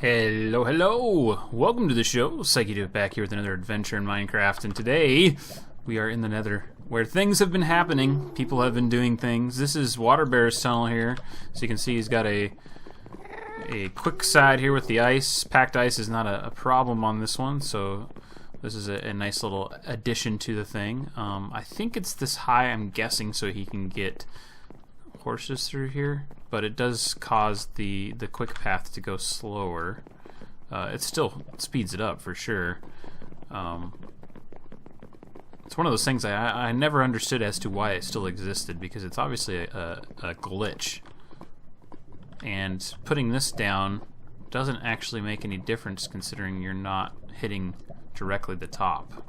Hello, hello! Welcome to the show. SykoYoda back here with another adventure in Minecraft, and today we are in the Nether, where things have been happening. People have been doing things. This is Waterbear's tunnel here, so you can see he's got a quick side here with the ice. Packed ice is not a problem on this one, so this is a nice little addition to the thing. I think it's this high, I'm guessing, so he can get horses through here, but it does cause the quick path to go slower. It still speeds it up for sure. It's one of those things I never understood as to why it still existed, because it's obviously a glitch, and putting this down doesn't actually make any difference considering you're not hitting directly the top.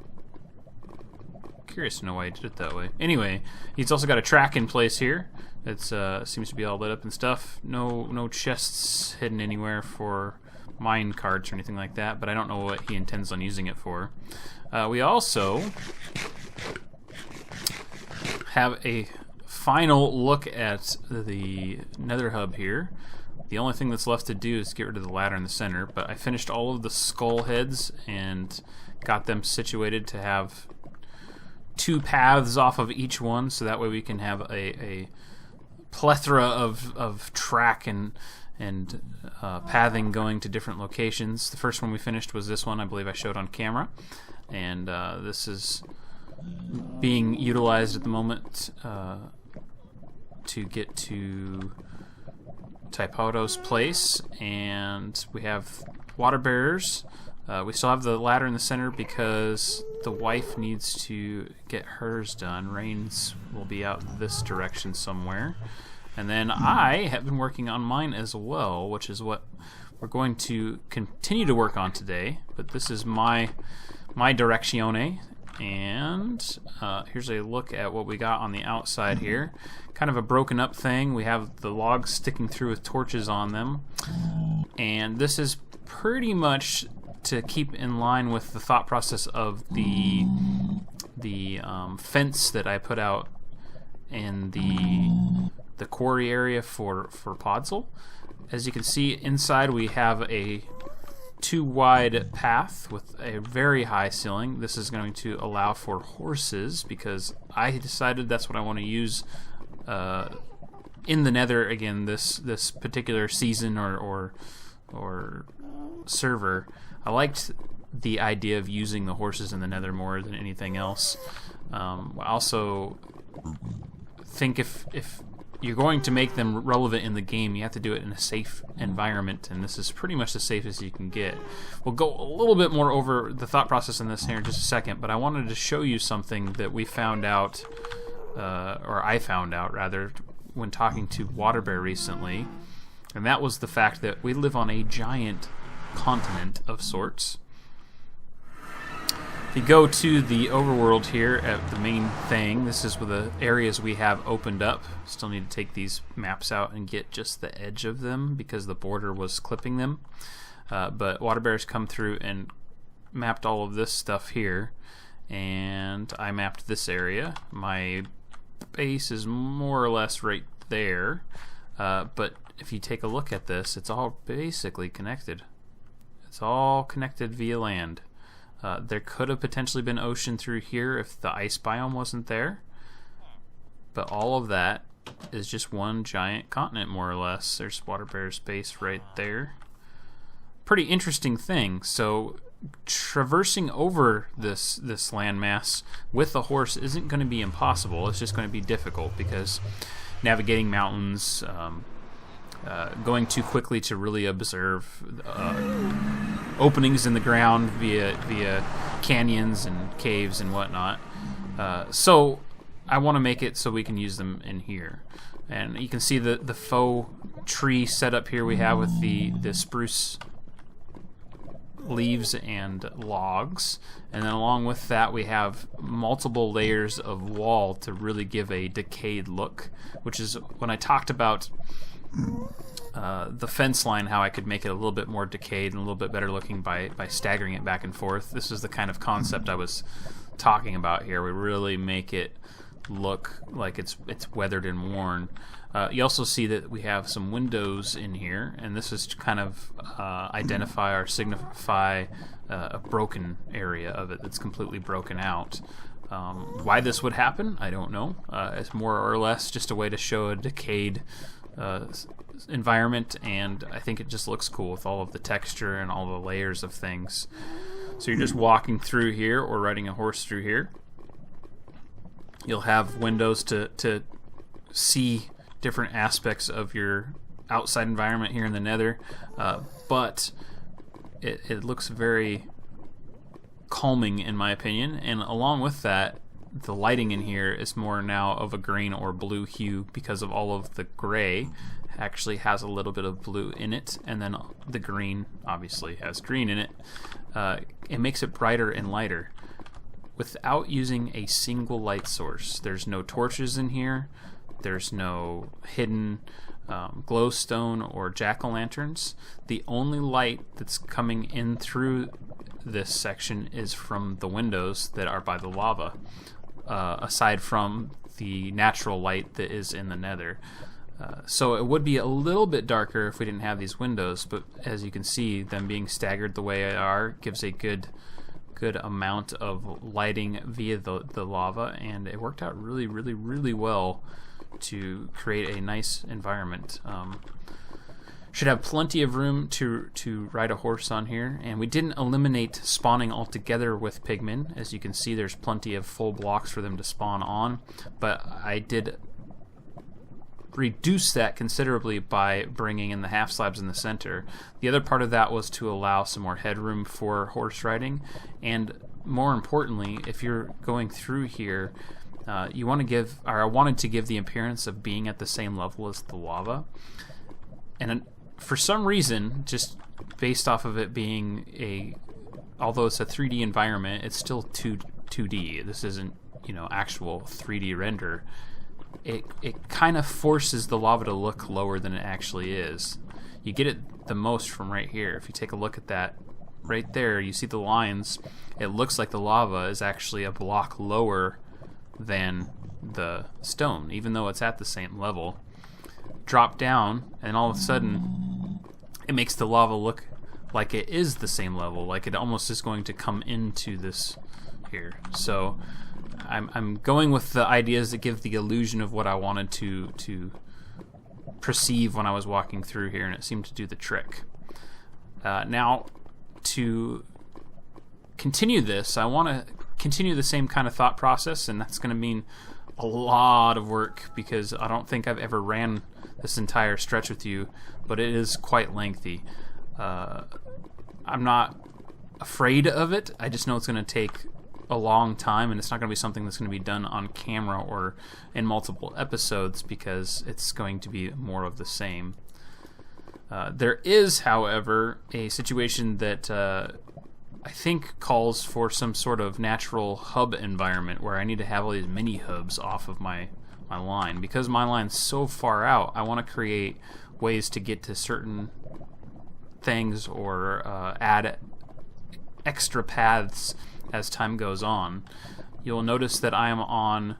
Curious to know why he did it that way. Anyway, he's also got a track in place here. It seems to be all lit up and stuff. No chests hidden anywhere for mine carts or anything like that, but I don't know what he intends on using it for. We also have a final look at the Nether hub here. The only thing that's left to do is get rid of the ladder in the center, but I finished all of the skull heads and got them situated to have two paths off of each one, so that way we can have a plethora of track and pathing going to different locations. The first one we finished was this one, I believe I showed on camera, and this is being utilized at the moment to get to Typoto's place, and we have water bearers. We still have the ladder in the center because the wife needs to get hers done. Rains will be out this direction somewhere. And then I have been working on mine as well, which is what we're going to continue to work on today. But this is my direczione. And here's a look at what we got on the outside here. Kind of a broken up thing. We have the logs sticking through with torches on them. And this is pretty much to keep in line with the thought process of the fence that I put out in the quarry area for Podzol. As you can see, inside we have a 2-wide path with a very high ceiling. This is going to allow for horses because I decided that's what I want to use in the Nether again this particular season or server. I liked the idea of using the horses in the Nether more than anything else. I also think if you're going to make them relevant in the game, you have to do it in a safe environment, and this is pretty much the safest you can get. We'll go a little bit more over the thought process in this here in just a second, but I wanted to show you something that we found out, or I found out rather, when talking to Waterbear recently, and that was the fact that we live on a giant continent of sorts. If you go to the overworld here at the main thing, this is where the areas we have opened up. Still need to take these maps out and get just the edge of them because the border was clipping them. But Waterbear's come through and mapped all of this stuff here, and I mapped this area. My base is more or less right there, but if you take a look at this, it's all basically connected. It's all connected via land. There could have potentially been ocean through here if the ice biome wasn't there, but all of that is just one giant continent, more or less. There's Waterbear's base right there. Pretty interesting thing. So traversing over this landmass with a horse isn't going to be impossible. It's just going to be difficult because navigating mountains, going too quickly to really observe openings in the ground via canyons and caves and whatnot. So I want to make it so we can use them in here. And you can see the faux tree setup here we have with the spruce leaves and logs, and then along with that we have multiple layers of wall to really give a decayed look, which is when I talked about the fence line, how I could make it a little bit more decayed and a little bit better looking by staggering it back and forth. This is the kind of concept I was talking about here. We really make it look like it's weathered and worn. You also see that we have some windows in here, and this is to kind of identify or signify a broken area of it that's completely broken out. Why this would happen, I don't know. It's more or less just a way to show a decayed environment, and I think it just looks cool with all of the texture and all the layers of things. So you're just walking through here or riding a horse through here. You'll have windows to see different aspects of your outside environment here in the Nether, but it looks very calming in my opinion, and along with that, the lighting in here is more now of a green or blue hue because of all of the gray actually has a little bit of blue in it, and then the green obviously has green in it. It makes it brighter and lighter without using a single light source. There's no torches in here, there's no hidden glowstone or jack-o'-lanterns. The only light that's coming in through this section is from the windows that are by the lava, aside from the natural light that is in the Nether. So it would be a little bit darker if we didn't have these windows, but as you can see, them being staggered the way they are gives a good amount of lighting via the lava, and it worked out really well to create a nice environment. Should have plenty of room to ride a horse on here, and we didn't eliminate spawning altogether with pigmen. As you can see, there's plenty of full blocks for them to spawn on, but I did reduce that considerably by bringing in the half slabs in the center. The other part of that was to allow some more headroom for horse riding, and more importantly, if you're going through here, you want to give, or I wanted to give the appearance of being at the same level as the lava. And for some reason, just based off of it being although it's a 3D environment, it's still 2D. This isn't, actual 3D render. It kind of forces the lava to look lower than it actually is. You get it the most from right here. If you take a look at that right there, you see the lines. It looks like the lava is actually a block lower than the stone, even though it's at the same level. Drop down, and all of a sudden it makes the lava look like it is the same level, like it almost is going to come into this here. So I'm going with the ideas that give the illusion of what I wanted to perceive when I was walking through here, and it seemed to do the trick. Now, to continue this, I want to continue the same kind of thought process, and that's going to mean a lot of work because I don't think I've ever ran this entire stretch with you, but it is quite lengthy. I'm not afraid of it. I just know it's going to take a long time, and it's not going to be something that's going to be done on camera or in multiple episodes because it's going to be more of the same. There is, however, a situation that I think calls for some sort of natural hub environment where I need to have all these mini hubs off of my line. Because my line's so far out, I want to create ways to get to certain things or add extra paths as time goes on. You'll notice that I am on,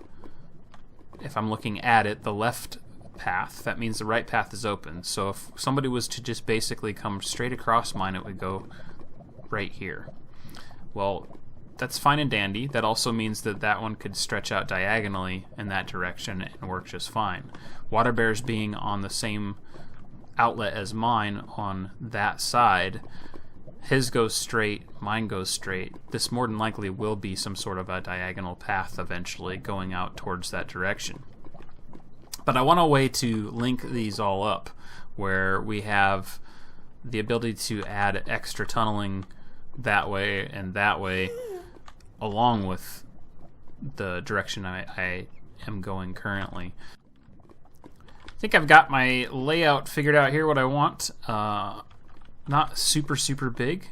if I'm looking at it, the left path. That means the right path is open. So if somebody was to just basically come straight across mine, it would go right here. Well, that's fine and dandy. That also means that that one could stretch out diagonally in that direction and work just fine. Water Bear's being on the same outlet as mine on that side, his goes straight, mine goes straight. This more than likely will be some sort of a diagonal path eventually going out towards that direction. But I want a way to link these all up where we have the ability to add extra tunneling that way and that way along with the direction I am going currently. I think I've got my layout figured out here, what I want. Not super big.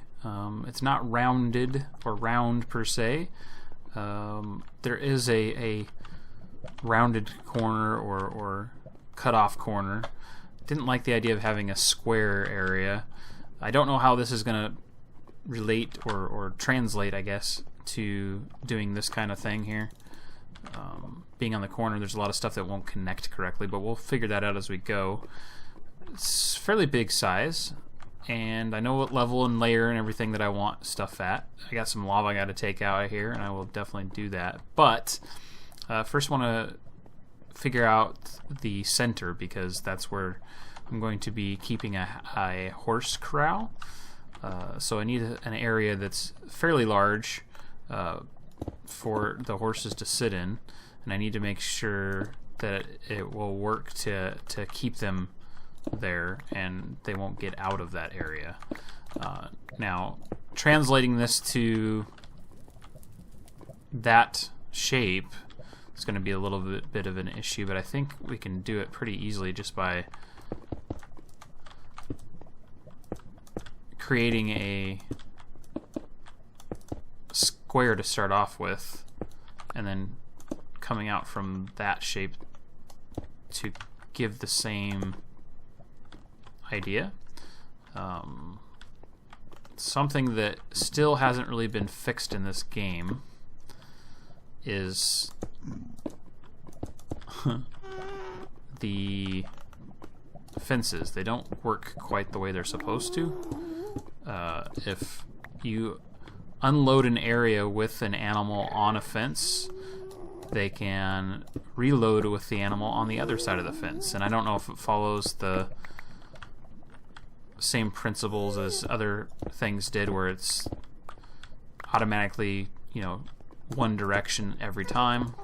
It's not rounded or round per se. There is a rounded corner or cut off corner. Didn't like the idea of having a square area. I don't know how this is going to relate or translate, I guess, to doing this kind of thing here. being on the corner, there's a lot of stuff that won't connect correctly, but we'll figure that out as we go. It's fairly big size, and I know what level and layer and everything that I want stuff at. I got some lava I got to take out of here, and I will definitely do that. But first, want to figure out the center, because that's where I'm going to be keeping a horse corral. So I need an area that's fairly large for the horses to sit in, and I need to make sure that it will work to keep them there and they won't get out of that area. Now, translating this to that shape is going to be a little bit of an issue, but I think we can do it pretty easily just by creating a square to start off with, and then coming out from that shape to give the same idea. Something that still hasn't really been fixed in this game is the fences. They don't work quite the way they're supposed to. If you unload an area with an animal on a fence, they can reload with the animal on the other side of the fence. And I don't know if it follows the same principles as other things did, where it's automatically, you know, one direction every time.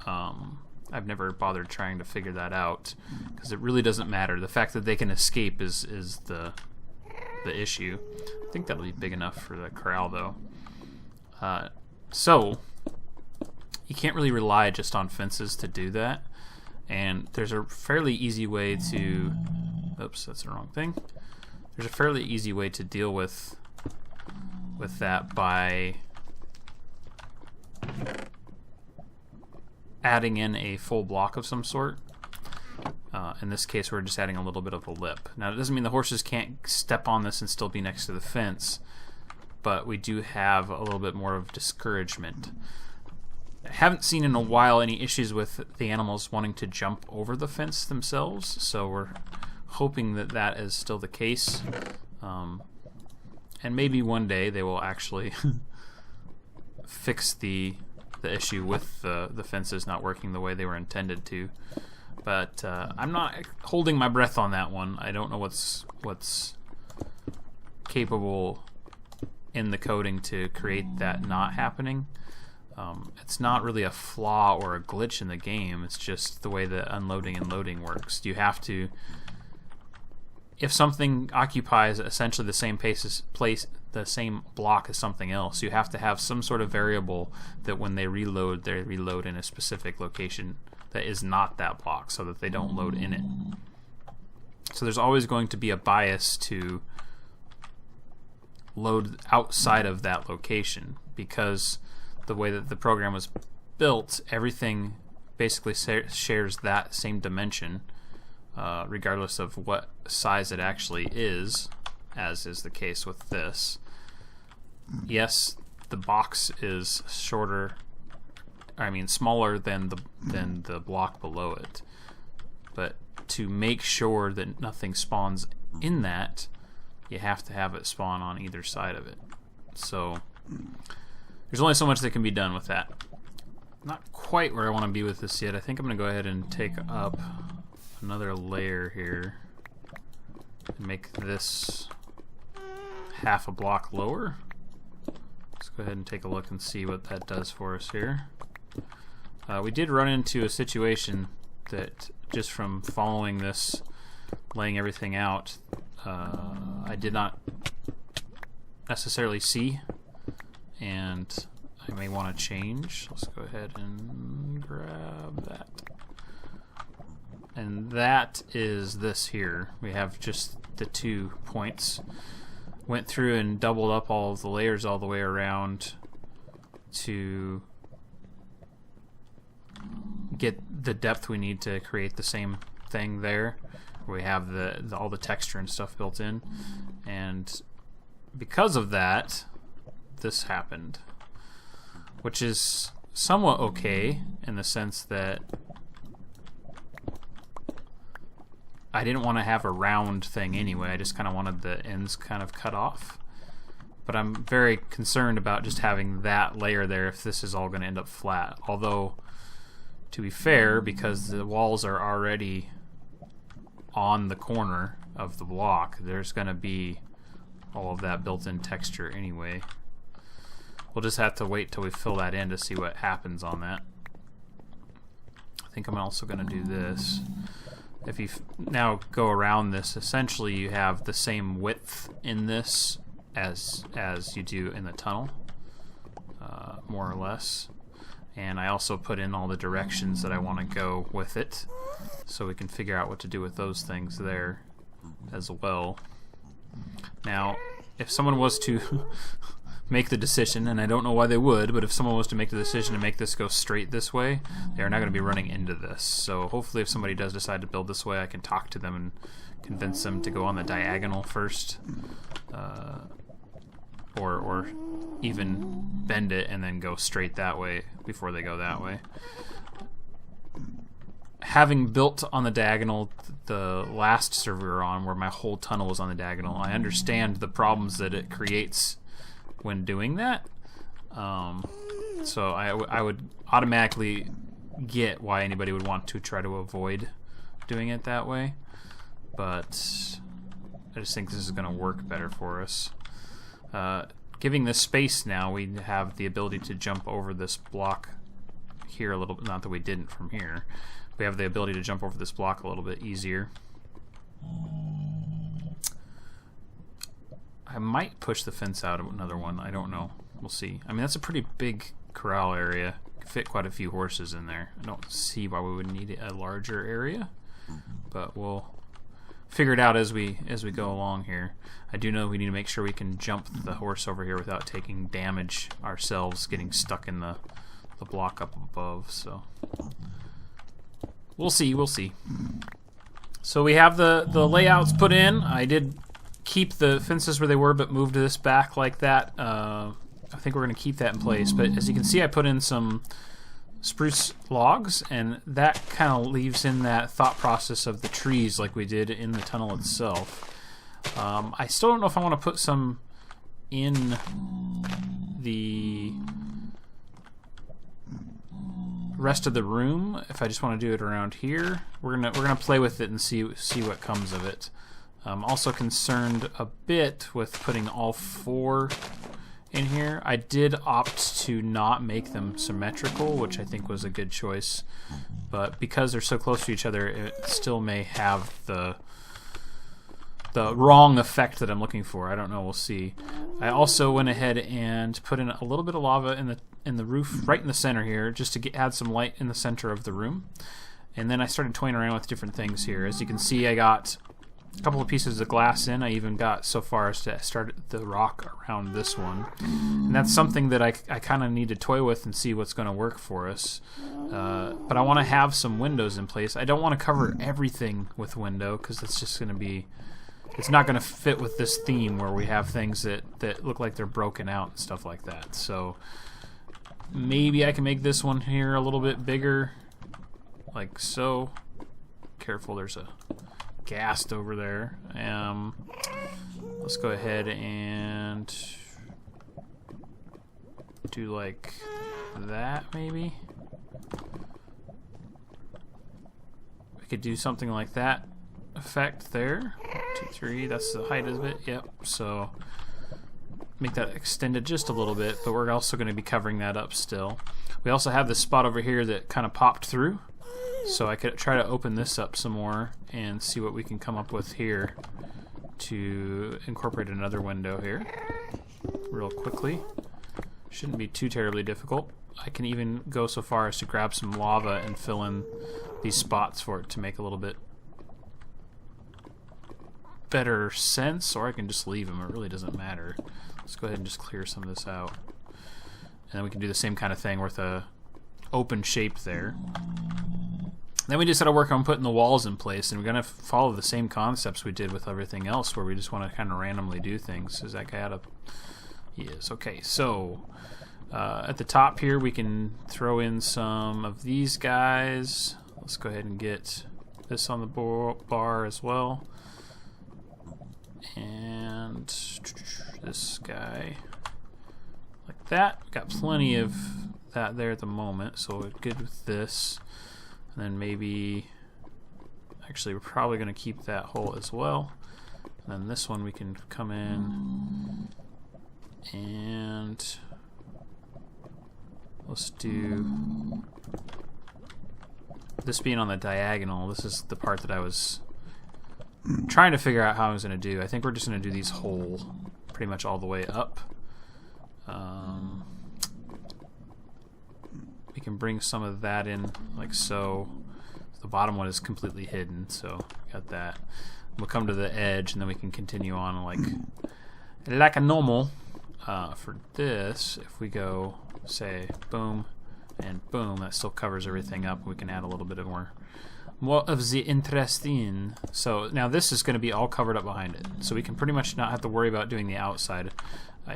I've never bothered trying to figure that out, because it really doesn't matter. The fact that they can escape is the issue. I think that'll be big enough for the corral, though. So you can't really rely just on fences to do that, and there's a fairly easy way to... Oops, that's the wrong thing. There's a fairly easy way to deal with that by adding in a full block of some sort. In this case, we're just adding a little bit of a lip. Now, it doesn't mean the horses can't step on this and still be next to the fence, but we do have a little bit more of discouragement. I haven't seen in a while any issues with the animals wanting to jump over the fence themselves, so we're hoping that that is still the case. And maybe one day they will actually fix the issue with the fences not working the way they were intended to. But I'm not holding my breath on that one. I don't know what's capable in the coding to create that not happening. It's not really a flaw or a glitch in the game. It's just the way the unloading and loading works. You have to, if something occupies essentially the same the same block as something else, you have to have some sort of variable that when they reload in a specific location that is not that block, so that they don't load in it. So there's always going to be a bias to load outside of that location, because the way that the program was built, everything basically shares that same dimension, regardless of what size it actually is, as is the case with this. Yes, the box is smaller than the block below it, but to make sure that nothing spawns in that, you have to have it spawn on either side of it. So there's only so much that can be done with that. Not quite where I want to be with this yet. I think I'm going to go ahead and take up another layer here and make this half a block lower. Let's go ahead and take a look and see what that does for us here. We did run into a situation that, just from following this, laying everything out, I did not necessarily see, and I may want to change. Let's go ahead and grab that. And that is this here. We have just the 2 points. Went through and doubled up all of the layers all the way around to get the depth we need to create the same thing there. We have all the texture and stuff built in, and because of that, this happened, which is somewhat okay in the sense that I didn't want to have a round thing anyway. I just kind of wanted the ends kind of cut off. But I'm very concerned about just having that layer there if this is all going to end up flat. Although, to be fair, because the walls are already on the corner of the block, there's going to be all of that built-in texture anyway. We'll just have to wait till we fill that in to see what happens on that. I think I'm also going to do this. If you now go around this, essentially you have the same width in this as you do in the tunnel, more or less. And I also put in all the directions that I want to go with it, so we can figure out what to do with those things there as well. Now, if someone was to make the decision, and I don't know why they would, but if someone was to make the decision to make this go straight this way, they're not going to be running into this. So hopefully if somebody does decide to build this way, I can talk to them and convince them to go on the diagonal first, or even bend it and then go straight that way before they go that way. Having built on the diagonal the last server we were on, where my whole tunnel was on the diagonal, I understand the problems that it creates when doing that. So I would automatically get why anybody would want to try to avoid doing it that way. But I just think this is going to work better for us. Giving this space now, we have the ability to jump over this block here a little bit. Not that we didn't from here. We have the ability to jump over this block a little bit easier. I might push the fence out of another one. I don't know. We'll see. I mean, that's a pretty big corral area. Could fit quite a few horses in there. I don't see why we would need a larger area, but we'll figure it out as we go along here. I do know we need to make sure we can jump the horse over here without taking damage ourselves, getting stuck in the block up above. So we'll see. So we have the layouts put in. I did keep the fences where they were, but moved this back like that. I think we're going to keep that in place. But as you can see, I put in some spruce logs, and that kind of leaves in that thought process of the trees like we did in the tunnel itself. I still don't know if I want to put some in the rest of the room. If I just want to do it around here, we're gonna play with it and see what comes of it. I'm also concerned a bit with putting all four in here. I did opt to not make them symmetrical, which I think was a good choice, but because they're so close to each other, it still may have the wrong effect that I'm looking for. I don't know, we'll see. I also went ahead and put in a little bit of lava in the roof right in the center here, just to add some light in the center of the room. And then I started toying around with different things here. As you can see, I got a couple of pieces of glass in. I even got so far as to start the rock around this one. And that's something that I kind of need to toy with and see what's going to work for us. But I want to have some windows in place. I don't want to cover everything with window, because it's just going to be... It's not going to fit with this theme where we have things that look like they're broken out and stuff like that. So maybe I can make this one here a little bit bigger, like so. Careful, there's a ghast over there. Let's go ahead and do like that, maybe. We could do something like that effect there. 2, 3, that's the height of it. Yep. So make that extended just a little bit, but we're also going to be covering that up still. We also have this spot over here that kind of popped through, so I could try to open this up some more and see what we can come up with here to incorporate another window here real quickly. Shouldn't be too terribly difficult. I can even go so far as to grab some lava and fill in these spots for it to make a little bit better sense, or I can just leave them. It really doesn't matter. Let's go ahead and just clear some of this out, and then we can do the same kind of thing with a open shape there. Then we just got to work on putting the walls in place, and we're gonna follow the same concepts we did with everything else, where we just want to kind of randomly do things. Is that guy out of... He is. Okay, so At the top here, we can throw in some of these guys. Let's go ahead and get this on the bar as well. And this guy, like that. Got plenty of that there at the moment, so we're good with this. And then maybe, actually, we're probably going to keep that hole as well. And then this one we can come in and let's do this being on the diagonal. This is the part that I was trying to figure out how I was going to do. I think we're just going to do these whole pretty much all the way up. We can bring some of that in like so. The bottom one is completely hidden, so got that. We'll come to the edge and then we can continue on like a normal. For this, if we go say boom and boom, that still covers everything up. We can add a little bit of more of the interesting. So now this is going to be all covered up behind it, so we can pretty much not have to worry about doing the outside.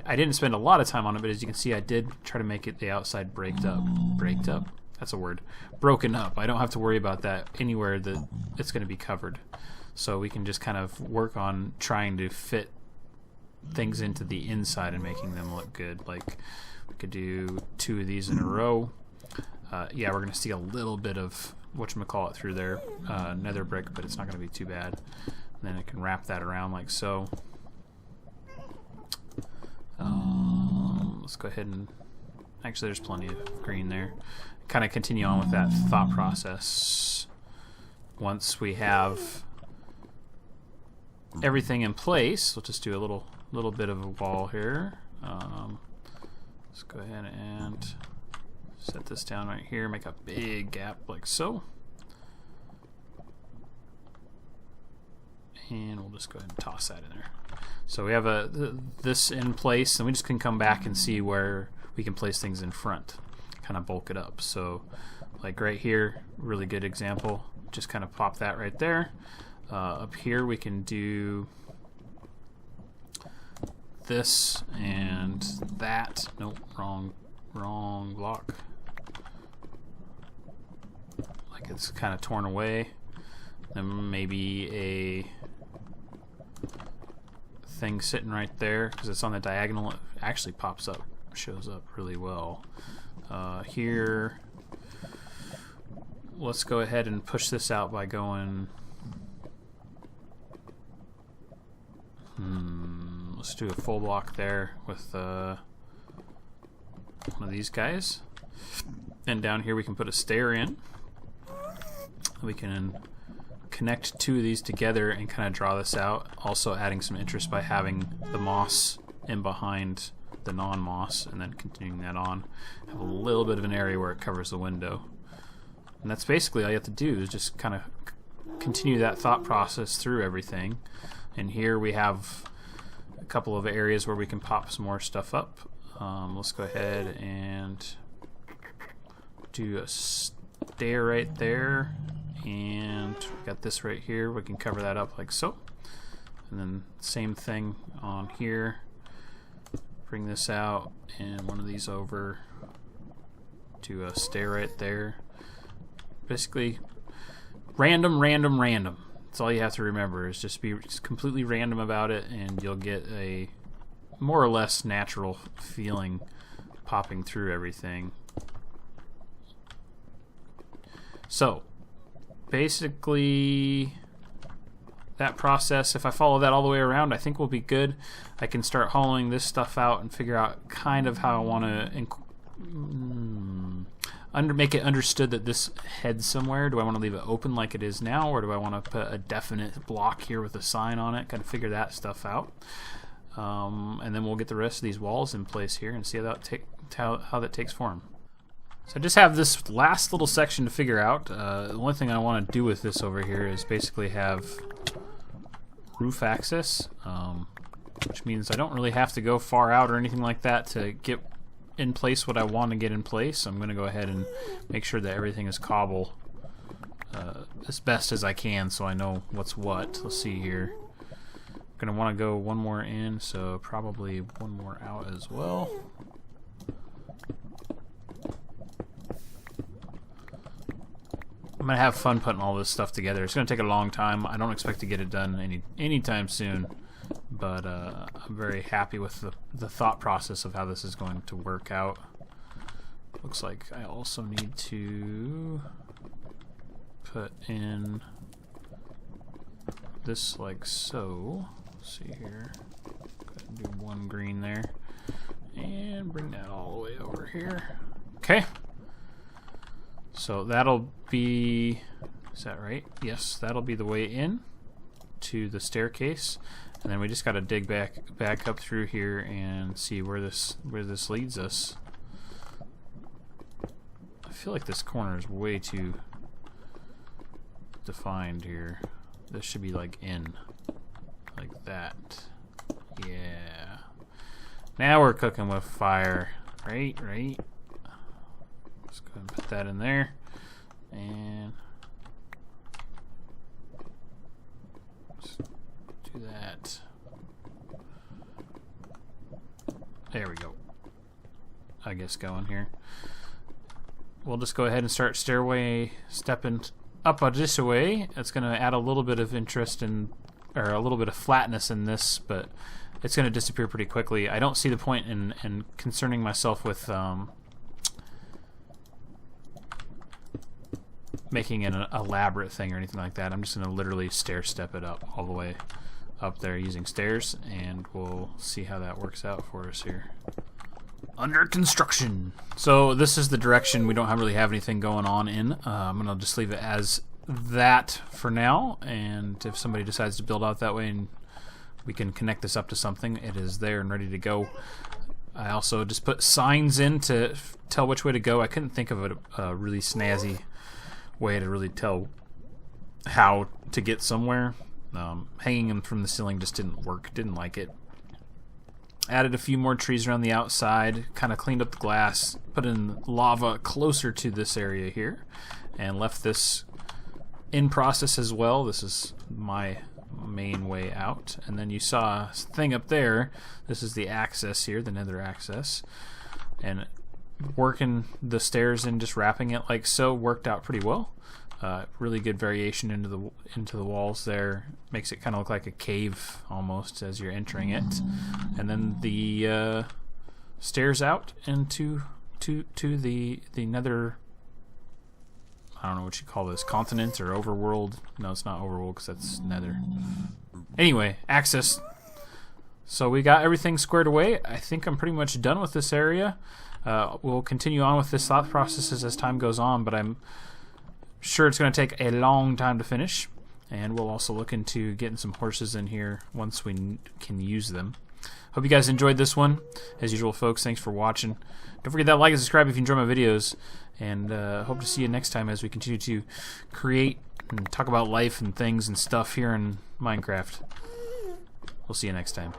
I didn't spend a lot of time on it, but as you can see, I did try to make it the outside braked up. That's a word. Broken up. I don't have to worry about that anywhere that it's going to be covered. So we can just kind of work on trying to fit things into the inside and making them look good. Like we could do 2 of these in a row. Yeah, we're going to see a little bit of whatchamacallit through there, nether brick, but it's not going to be too bad. And then I can wrap that around like so. Let's go ahead and actually there's plenty of green there. Kind of continue on with that thought process. Once we have everything in place, we'll just do a little bit of a wall here. Let's go ahead and set this down right here, make a big gap like so. And we'll just go ahead and toss that in there. So we have this in place, and we just can come back and see where we can place things in front, kind of bulk it up. So like right here, really good example, just kind of pop that right there. Up here we can do this and that. Nope, wrong block. Like it's kind of torn away. Then maybe a thing sitting right there because it's on the diagonal. It actually pops up, shows up really well. Here, let's go ahead and push this out by going. Let's do a full block there with one of these guys. And down here we can put a stair in. We can connect 2 of these together and kind of draw this out. Also adding some interest by having the moss in behind the non-moss and then continuing that on. Have a little bit of an area where it covers the window. And that's basically all you have to do is just kind of continue that thought process through everything. And here we have a couple of areas where we can pop some more stuff up. Let's go ahead and do a stair right there. And we got this right here. We can cover that up like so. And then same thing on here. Bring this out and one of these over to a stair right there. Basically, random. That's all you have to remember is just be completely random about it, and you'll get a more or less natural feeling popping through everything. So basically that process, if I follow that all the way around, I think we'll be good. I can start hollowing this stuff out and figure out kind of how I want to make it understood that this heads somewhere. Do I want to leave it open like it is now, or do I want to put a definite block here with a sign on it? Kind of figure that stuff out. And then we'll get the rest of these walls in place here and see how that takes form. So I just have this last little section to figure out. The only thing I want to do with this over here is basically have roof access, which means I don't really have to go far out or anything like that to get in place what I want to get in place. I'm going to go ahead and make sure that everything is cobble as best as I can so I know what's what. Let's see here. I'm going to want to go one more in, so probably one more out as well. I'm gonna have fun putting all this stuff together. It's gonna take a long time. I don't expect to get it done anytime soon, but I'm very happy with the thought process of how this is going to work out. Looks like I also need to put in this like so. Let's see here. Go ahead and do one green there, and bring that all the way over here. Okay. So that'll be, is that right? Yes, that'll be the way in to the staircase, and then we just got to dig back up through here and see where this leads us. I feel like this corner is way too defined here. This should be like in, like that. Yeah. Now we're cooking with fire. Right. Let's go ahead and put that in there. And let's do that. There we go. I guess going here. We'll just go ahead and start stepping up this way. It's going to add a little bit of interest in, or a little bit of flatness in this, but it's going to disappear pretty quickly. I don't see the point in concerning myself with making an elaborate thing or anything like that. I'm just going to literally stair step it up all the way up there using stairs, and we'll see how that works out for us here. Under construction. So this is the direction we don't really have anything going on in. I'm going to just leave it as that for now, and if somebody decides to build out that way and we can connect this up to something, it is there and ready to go. I also just put signs in to tell which way to go. I couldn't think of a really snazzy way to really tell how to get somewhere. Hanging them from the ceiling just didn't work. Didn't like it. Added a few more trees around the outside, kind of cleaned up the glass, put in lava closer to this area here, and left this in process as well. This is my main way out. And then you saw a thing up there. This is the access here, the Nether access. And working the stairs and just wrapping it like so worked out pretty well. Really good variation into the walls there. Makes it kind of look like a cave almost as you're entering it. And then the stairs out into the Nether. I don't know what you call this, continent or overworld. No, it's not overworld because that's Nether. Anyway, access. So we got everything squared away. I think I'm pretty much done with this area. We'll continue on with this thought processes as time goes on, but I'm sure it's going to take a long time to finish, and we'll also look into getting some horses in here once we can use them. Hope you guys enjoyed this one. As usual, folks, thanks for watching. Don't forget that like and subscribe if you enjoy my videos, and hope to see you next time as we continue to create and talk about life and things and stuff here in Minecraft. We'll see you next time.